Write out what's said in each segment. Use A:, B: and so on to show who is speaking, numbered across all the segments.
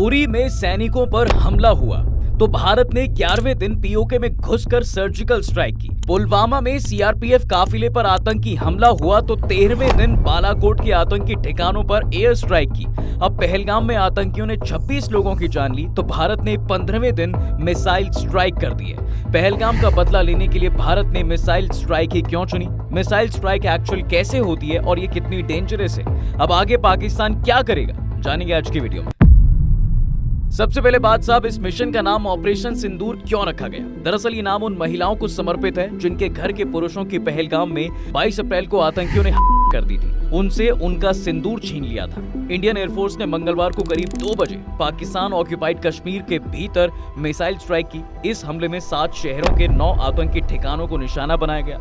A: उरी में सैनिकों पर हमला हुआ तो भारत ने 11वें दिन पीओके में घुसकर सर्जिकल स्ट्राइक की। पुलवामा में सीआरपीएफ काफिले पर आतंकी हमला हुआ तो 13वें दिन बालाकोट के आतंकी ठिकानों पर एयर स्ट्राइक की। अब पहलगाम में आतंकियों ने 26 लोगों की जान ली तो भारत ने 15वें दिन मिसाइल स्ट्राइक कर दी है। पहलगाम का बदला लेने के लिए भारत ने मिसाइल स्ट्राइक ही क्यों चुनी? मिसाइल स्ट्राइक एक्चुअल कैसे होती है और ये कितनी डेंजरस है? अब आगे पाकिस्तान क्या करेगा, जानेंगे आज की वीडियो में। सबसे पहले बात साहब, इस मिशन का नाम ऑपरेशन सिंदूर क्यों रखा गया? दरअसल ये नाम उन महिलाओं को समर्पित है जिनके घर के पुरुषों की पहलगाम में 22 अप्रैल को आतंकियों ने कर दी थी, उनसे उनका सिंदूर छीन लिया था। इंडियन एयरफोर्स ने मंगलवार को करीब 2 बजे पाकिस्तान ऑक्यूपाइड कश्मीर के भीतर मिसाइल स्ट्राइक की। इस हमले में 7 शहरों के 9 आतंकी ठिकानों को निशाना बनाया गया।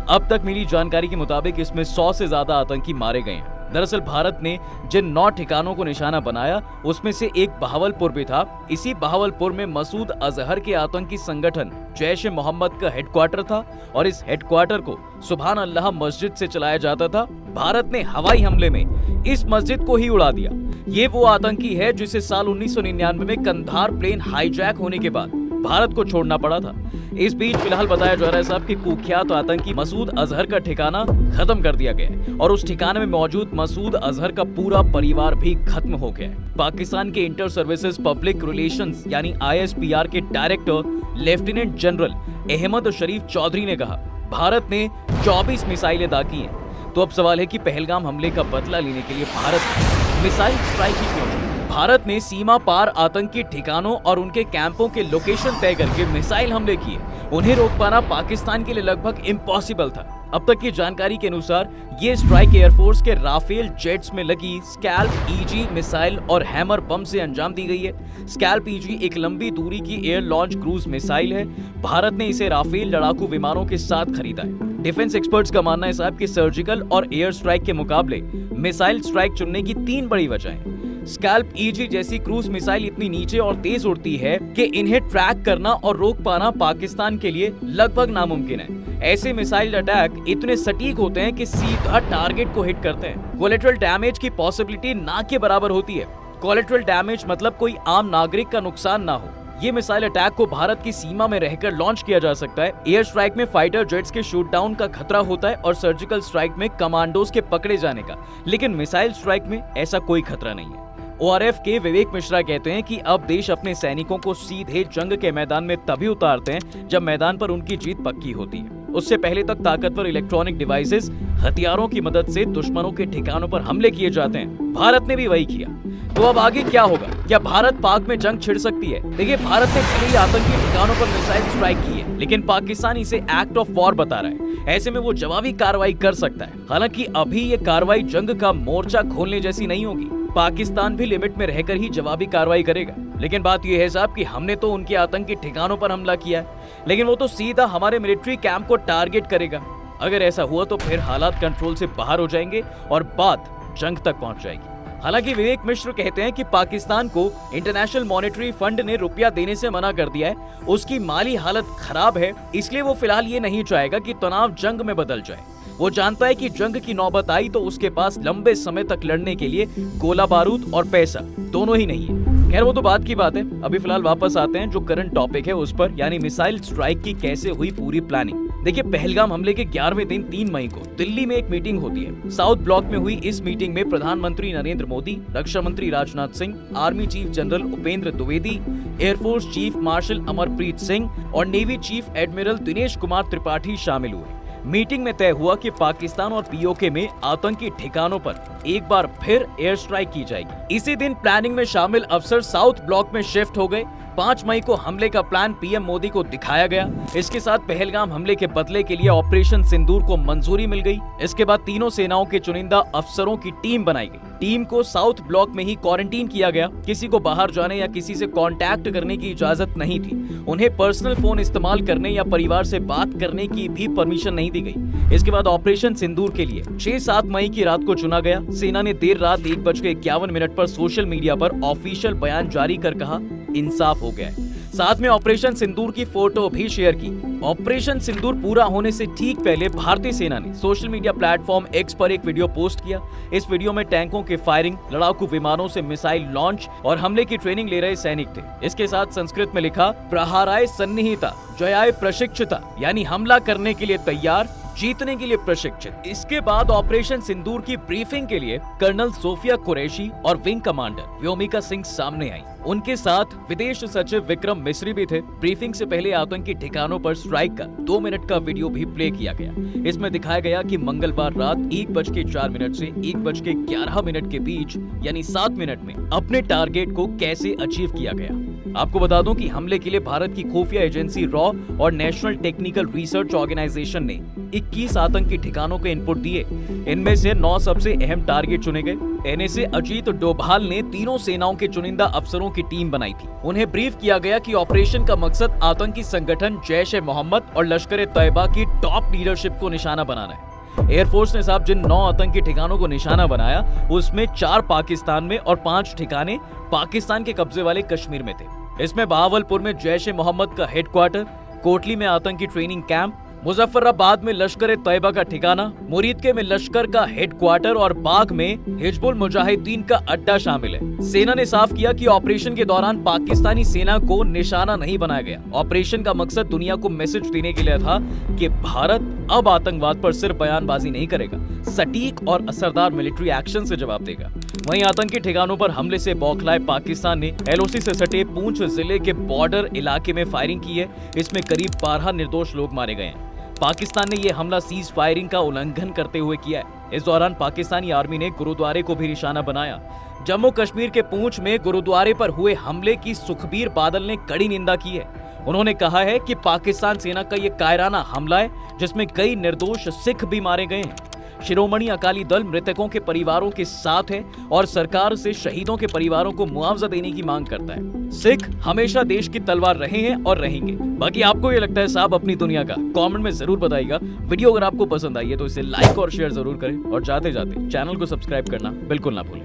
A: अब तक मिली जानकारी के मुताबिक इसमें 100 से ज्यादा आतंकी मारे गए हैं। दरअसल भारत ने जिन 9 ठिकानों को निशाना बनाया उसमें से एक बहावलपुर भी था। इसी बहावलपुर में मसूद अजहर के आतंकी संगठन जैश ए मोहम्मद का हेडक्वार्टर था और इस हेडक्वार्टर को सुभान अल्लाह मस्जिद से चलाया जाता था। भारत ने हवाई हमले में इस मस्जिद को ही उड़ा दिया। ये वो आतंकी है जिसे साल 1999 में कंधार प्लेन हाईजैक होने के बाद भारत को छोड़ना पड़ा था। इस बीच फिलहाल बताया जा रहा है साहब कि कुख्यात आतंकी मसूद अजहर का ठिकाना खत्म कर दिया गया है और उस ठिकाने में मौजूद मसूद अजहर का पूरा परिवार भी खत्म हो गया है। पाकिस्तान के इंटर सर्विसेज पब्लिक रिलेशंस यानी ISPR के डायरेक्टर लेफ्टिनेंट जनरल अहमद शरीफ चौधरी ने कहा, भारत ने 24 मिसाइलें दागी की हैं। तो अब सवाल है कि पहलगाम हमले का बदला लेने के लिए भारत मिसाइल स्ट्राइक ही क्यों? भारत ने सीमा पार आतंकी ठिकानों और उनके कैंपों के लोकेशन तय करके मिसाइल हमले किए। उन्हें रोक पाना पाकिस्तान के लिए लगभग इम्पॉसिबल था। अब तक की जानकारी के अनुसार ये स्ट्राइक एयरफोर्स के राफेल जेट्स में लगी स्कैल्प EG मिसाइल और हैमर बम से अंजाम दी गई है। स्कैल्प EG एक लंबी दूरी की एयर लॉन्च क्रूज मिसाइल है। भारत ने इसे राफेल लड़ाकू विमानों के साथ खरीदा है। डिफेंस एक्सपर्ट्स का मानना है साहब कि सर्जिकल और एयर स्ट्राइक के मुकाबले मिसाइल स्ट्राइक चुनने की 3 बड़ी वजह स्कैल्प EG जैसी क्रूज मिसाइल इतनी नीचे और तेज उड़ती है कि इन्हें ट्रैक करना और रोक पाना पाकिस्तान के लिए लगभग नामुमकिन है। ऐसे मिसाइल अटैक इतने सटीक होते हैं कि सीधा टारगेट को हिट करते हैं। कोलेटरल डैमेज की पॉसिबिलिटी ना के बराबर होती है। कोलेटरल डैमेज मतलब कोई आम नागरिक का नुकसान ना हो। ये मिसाइल अटैक को भारत की सीमा में रहकर लॉन्च किया जा सकता है। एयर स्ट्राइक में फाइटर जेट्स के शूट डाउन का खतरा होता है और सर्जिकल स्ट्राइक में कमांडोज के पकड़े जाने का, लेकिन मिसाइल स्ट्राइक में ऐसा कोई खतरा नहीं है। ORF के विवेक मिश्रा कहते हैं कि अब देश अपने सैनिकों को सीधे जंग के मैदान में तभी उतारते हैं जब मैदान पर उनकी जीत पक्की होती है। उससे पहले तक ताकतवर इलेक्ट्रॉनिक डिवाइसेस, हथियारों की मदद से दुश्मनों के ठिकानों पर हमले किए जाते हैं। भारत ने भी वही किया। तो अब आगे क्या होगा? क्या भारत पाक में जंग छिड़ सकती है? देखिए, भारत ने भले ही आतंकी ठिकानों पर मिसाइल स्ट्राइक की है, लेकिन पाकिस्तान इसे एक्ट ऑफ वॉर बता रहा है। ऐसे में वो जवाबी कार्रवाई कर सकता है। हालांकि अभी ये कार्रवाई जंग का मोर्चा खोलने जैसी नहीं होगी। पाकिस्तान भी लिमिट में रहकर ही जवाबी कार्रवाई करेगा। लेकिन बात यह है साहब कि हमने तो उनके आतंकी ठिकानों पर हमला किया है, लेकिन वो तो सीधा हमारे मिलिट्री कैंप को टारगेट करेगा। अगर ऐसा हुआ तो फिर हालात कंट्रोल से बाहर हो जाएंगे और बात जंग तक पहुंच जाएगी। हालांकि विवेक मिश्र कहते हैं कि पाकिस्तान को इंटरनेशनल मॉनेटरी फंड ने रुपया देने से मना कर दिया है। उसकी माली हालत खराब है, इसलिए वो फिलहाल ये नहीं चाहेगा कि तनाव जंग में बदल जाए। वो जानता है कि जंग की नौबत आई तो उसके पास लंबे समय तक लड़ने के लिए गोला बारूद और पैसा दोनों ही नहीं है। खैर वो तो बात की बात है। अभी फिलहाल वापस आते हैं जो करंट टॉपिक है उस पर, यानी मिसाइल स्ट्राइक की कैसे हुई पूरी प्लानिंग। देखिए, पहलगाम हमले के 11वें दिन 3 मई को दिल्ली में एक मीटिंग होती है। साउथ ब्लॉक में हुई इस मीटिंग में प्रधानमंत्री नरेंद्र मोदी, रक्षा मंत्री Rajnath Singh, army chief general Upendra Dwivedi, air force chief marshal Amarpreet Singh और navy chief admiral Dinesh Kumar Tripathi शामिल हुए। मीटिंग में तय हुआ कि पाकिस्तान और पीओके में आतंकी ठिकानों पर एक बार फिर एयर स्ट्राइक की जाएगी। इसी दिन प्लानिंग में शामिल अफसर साउथ ब्लॉक में शिफ्ट हो गए। 5 मई को हमले का प्लान पीएम मोदी को दिखाया गया। इसके साथ पहलगाम हमले के बदले के लिए ऑपरेशन सिंदूर को मंजूरी मिल गई। इसके बाद तीनों सेनाओं के चुनिंदा अफसरों की टीम बनाई गई। टीम को साउथ ब्लॉक में ही क्वारंटीन किया गया। किसी को बाहर जाने या किसी से कांटेक्ट करने की इजाजत नहीं थी। उन्हें पर्सनल फोन इस्तेमाल करने या परिवार से बात करने की भी परमिशन नहीं दी गई। इसके बाद ऑपरेशन सिंदूर के लिए 6-7 मई की रात को चुना गया। सेना ने देर रात 1:51 पर सोशल मीडिया पर ऑफिशियल बयान जारी कर कहा, इंसाफ हो गया है। साथ में ऑपरेशन सिंदूर की फोटो भी शेयर की। ऑपरेशन सिंदूर पूरा होने से ठीक पहले भारतीय सेना ने सोशल मीडिया प्लेटफॉर्म एक्स पर एक वीडियो पोस्ट किया। इस वीडियो में टैंकों के फायरिंग, लड़ाकू विमानों से मिसाइल लॉन्च और हमले की ट्रेनिंग ले रहे सैनिक थे। इसके साथ संस्कृत में लिखा प्रहाराय सन्निहिता जयाय प्रशिक्षिता, यानी हमला करने के लिए तैयार, जीतने के लिए प्रशिक्षित। इसके बाद ऑपरेशन सिंदूर की ब्रीफिंग के लिए कर्नल सोफिया कुरैशी और विंग कमांडर व्योमिका सिंह सामने आई। उनके साथ विदेश सचिव विक्रम मिस्री भी थे। ब्रीफिंग से पहले आतंकी ठिकानों पर स्ट्राइक का 2 मिनट का वीडियो भी प्ले किया गया। इसमें दिखाया गया कि मंगलवार रात 1:04 से 1:11 के बीच यानी 7 मिनट में अपने टारगेट को कैसे अचीव किया गया। आपको बता दूं कि हमले के लिए भारत की खुफिया एजेंसी रॉ और नेशनल टेक्निकल रिसर्च ऑर्गेनाइजेशन ने 21 आतंकी ठिकानों के इनपुट दिए। इनमें से 9 सबसे अहम टारगेट चुने गए। एनएसए अजीत डोभाल ने तीनों सेनाओं के चुनिंदा अफसरों की टीम बनाई थी। उन्हें ब्रीफ किया गया कि ऑपरेशन का मकसद आतंकी संगठन जैश-ए-मोहम्मद और लश्कर-ए-तैयबा की टॉप लीडरशिप को निशाना बनाना है। एयरफोर्स ने साहब जिन 9 आतंकी ठिकानों को निशाना बनाया, उसमें 4 पाकिस्तान में और 5 ठिकाने पाकिस्तान के कब्जे वाले कश्मीर में थे। इसमें बहावलपुर में जैश-ए-मोहम्मद का हेडक्वार्टर, कोटली में आतंकी ट्रेनिंग कैंप, मुजफ्फराबाद में लश्कर-ए-तैयबा का ठिकाना, मुरीदके में लश्कर का हेडक्वार्टर और बाग में हिजबुल मुजाहिदीन का अड्डा शामिल है। सेना ने साफ किया कि ऑपरेशन के दौरान पाकिस्तानी सेना को निशाना नहीं बनाया गया। ऑपरेशन का मकसद दुनिया को मैसेज देने के लिए था कि भारत अब आतंकवाद पर सिर्फ बयानबाजी नहीं करेगा, सटीक और असरदार मिलिट्री एक्शन से जवाब देगा। वहीं आतंकी ठिकानों पर हमले से बौखलाए पाकिस्तान ने एलओसी से सटे पूंछ जिले के बॉर्डर इलाके में फायरिंग की है। इसमें करीब 12 निर्दोष लोग मारे गए हैं। पाकिस्तान ने यह हमला सीज फायरिंग का उल्लंघन करते हुए किया है। इस दौरान पाकिस्तानी आर्मी ने गुरुद्वारे को भी निशाना बनाया। जम्मू कश्मीर के पूंछ में गुरुद्वारे पर हुए हमले की सुखबीर बादल ने कड़ी निंदा की है। उन्होंने कहा है कि पाकिस्तान सेना का यह कायराना हमला है, जिसमें कई निर्दोष सिख भी मारे गए हैं। शिरोमणि अकाली दल मृतकों के परिवारों के साथ है और सरकार से शहीदों के परिवारों को मुआवजा देने की मांग करता है। सिख हमेशा देश की तलवार रहे हैं और रहेंगे। बाकी आपको ये लगता है साहब अपनी दुनिया का, कमेंट में जरूर बताइएगा। वीडियो अगर आपको पसंद आई है तो इसे लाइक और शेयर जरूर करें और जाते जाते चैनल को सब्सक्राइब करना बिल्कुल ना भूलें।